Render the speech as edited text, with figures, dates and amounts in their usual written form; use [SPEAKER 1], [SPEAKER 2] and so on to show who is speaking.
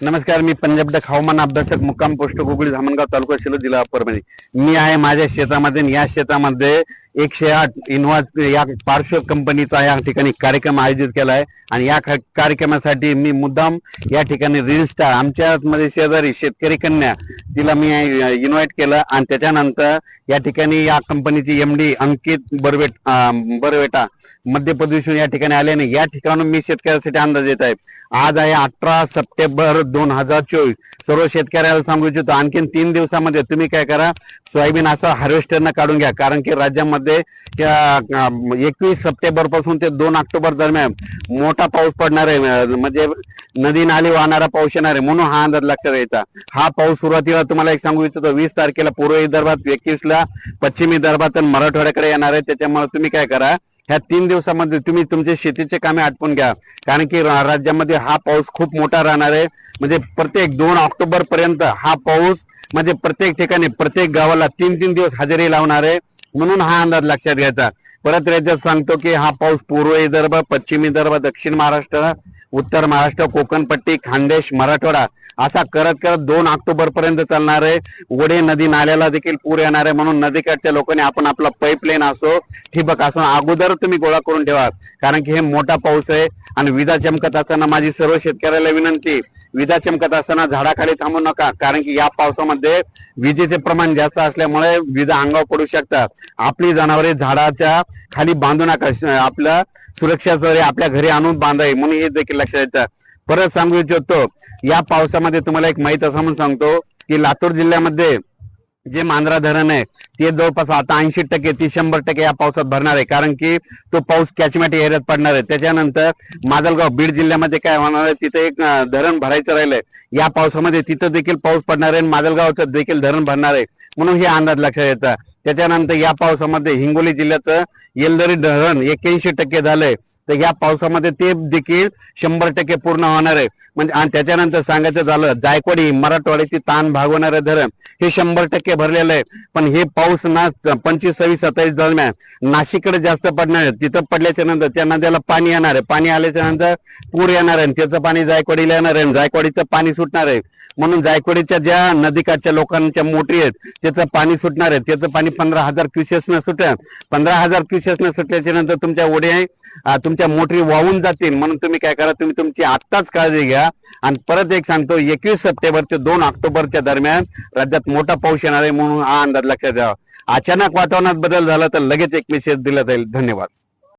[SPEAKER 1] नमस्कार, मी पंजाब डक हवामान अभ्यासक मुक्काम पोस्ट गुगळी धामणगाव तालुका शिल्लोड जिल्हा परभणी। मी आहे माझ्या शेतामध्ये आणि या शेतामध्ये 108 इन्व्हा या पार्श्व कंपनीचा या ठिकाणी कार्यक्रम आयोजित केला आहे आणि या कार्यक्रमासाठी मी मुद्दाम या ठिकाणी रील स्टार आमच्या मध्ये शेजारी शेतकरी कन्या तिला मी इन्व्हाइट केलं आणि त्याच्यानंतर या ठिकाणी या कंपनीची एमडी अंकित बरवेटा मध्य प्रदेशहून या ठिकाणी आल्याने या ठिकाणून मी शेतकऱ्यासाठी अंदाज देत आहे। आज आहे 18 सप्टेंबर 2024। सर्व शेतकऱ्याला सांगू इच्छितो आणखीन 3 दिवसामध्ये तुम्ही काय करा, सोयाबीन असा हार्वेस्टरनं काढून घ्या, कारण की राज्यामध्ये 21 सप्टेंबर पासून ते 2 ऑक्टोबर दरम्यान मोठा पाऊस पडणार आहे, म्हणजे नदी नाली वाहणारा पाऊस येणार आहे, म्हणून हा अंदाज लक्षात घ्यायचा। हा पाऊस सुरुवातीला तुम्हाला एक सांगू इच्छितो 20 तारखेला पूर्व विदर्भात, 21 ला पश्चिम विदर्भात आणि मराठवाड्याकडे येणार आहे। त्याच्यामुळे तुम्ही काय करा, ह्या 3 दिवसामध्ये तुम्ही तुमचे शेतीचे कामे आटपून घ्या, कारण की राज्यामध्ये हा पाऊस खूप मोठा राहणार आहे। म्हणजे प्रत्येक 2 ऑक्टोबर पर्यंत हा पाऊस म्हणजे प्रत्येक ठिकाणी प्रत्येक गावाला 3-3 दिवस हजेरी लावणार आहे, म्हणून हा अंदाज लक्षात घ्यायचा। परत राज्यात सांगतो की हा पाऊस पूर्व विदर्भ, पश्चिम विदर्भ, दक्षिण महाराष्ट्र, उत्तर महाराष्ट्र, कोकणपट्टी, खानदेश, मराठवाडा असा करत करत 2 ऑक्टोबर पर्यंत चालणार आहे। ओढे नदी नाल्याला देखील पूर येणार आहे, म्हणून नदीकाठच्या लोकांनी आपण आपला पाईपलाईन असो ठिबक असो अगोदर तुम्ही गोळा करून ठेवा, कारण की हे मोठा पाऊस आहे। आणि विजा चमकत असताना माझी सर्व शेतकऱ्याला विनंती, विजा चमकत असताना झाडाखाली थांबू नका, कारण की या पावसामध्ये विजेचे प्रमाण जास्त असल्यामुळे विजा अंगावर पडू शकतात। आपली जनावरे झाडाच्या खाली बांधू नका, आपल्या सुरक्षेसाठी आपल्या घरी आणून बांधावे, म्हणून हे देखील लक्षात येतं। परत सांगू इच्छितो, या पावसामध्ये तुम्हाला एक माहिती असं म्हणून सांगतो की लातूर जिल्ह्यामध्ये जे मांजरा धरण आहे ते जवळपास आता 80% ते 100% या पावसात भरणार आहे, कारण की तो पाऊस कॅचमेंट एरियात पडणार आहे। त्याच्यानंतर माजलगाव बीड जिल्ह्यामध्ये काय होणार आहे, तिथे एक धरण भरायचं राहिलंय, या पावसामध्ये तिथं देखील पाऊस पडणार आहे, माजलगावचं देखील धरण भरणार आहे, म्हणून हे अंदाज लक्षात येतात। त्याच्यानंतर या पावसामध्ये हिंगोली जिल्ह्याचं येलदरी धरण 81% झालंय, तर या पावसामध्ये ते देखील 100% पूर्ण होणार आहे। म्हणजे आणि त्याच्यानंतर सांगायचं झालं जायकवाडी मराठवाड्याची ताण भागवणारे धरण हे 100% भरलेलं आहे, पण हे पाऊस ना 25, 26, 27 दरम्यान नाशिककडे जास्त पडणार आहे। तिथं पडल्याच्या नंतर त्या नद्याला पाणी येणार आहे, पाणी आल्याच्या नंतर पूर येणार आहे, त्याचं पाणी जायकवाडीला येणार आहे, जायकवाडीचं पाणी सुटणार आहे, म्हणून जायकवाडीच्या ज्या नदीकाठच्या लोकांच्या मोटरी आहेत त्याचं पाणी सुटणार आहे, त्याचं पाणी 15,000 क्युसेसनं सुटेल। 15,000 क्युसेसनं सुटल्याच्या नंतर तुमच्या ओढे तुमच्या मोटरी वाहून जातील, म्हणून तुम्ही काय करा, तुम्ही तुमची आत्ताच काळजी घ्या। आणि परत एक सांगतो, 21 सप्टेंबर ते 2 ऑक्टोबरच्या दरम्यान राज्यात मोठा पाऊस येणार आहे, म्हणून हा अंदाज लक्षात घ्यावा। अचानक वातावरणात बदल झाला तर लगेच एक मेसेज दिला जाईल। धन्यवाद।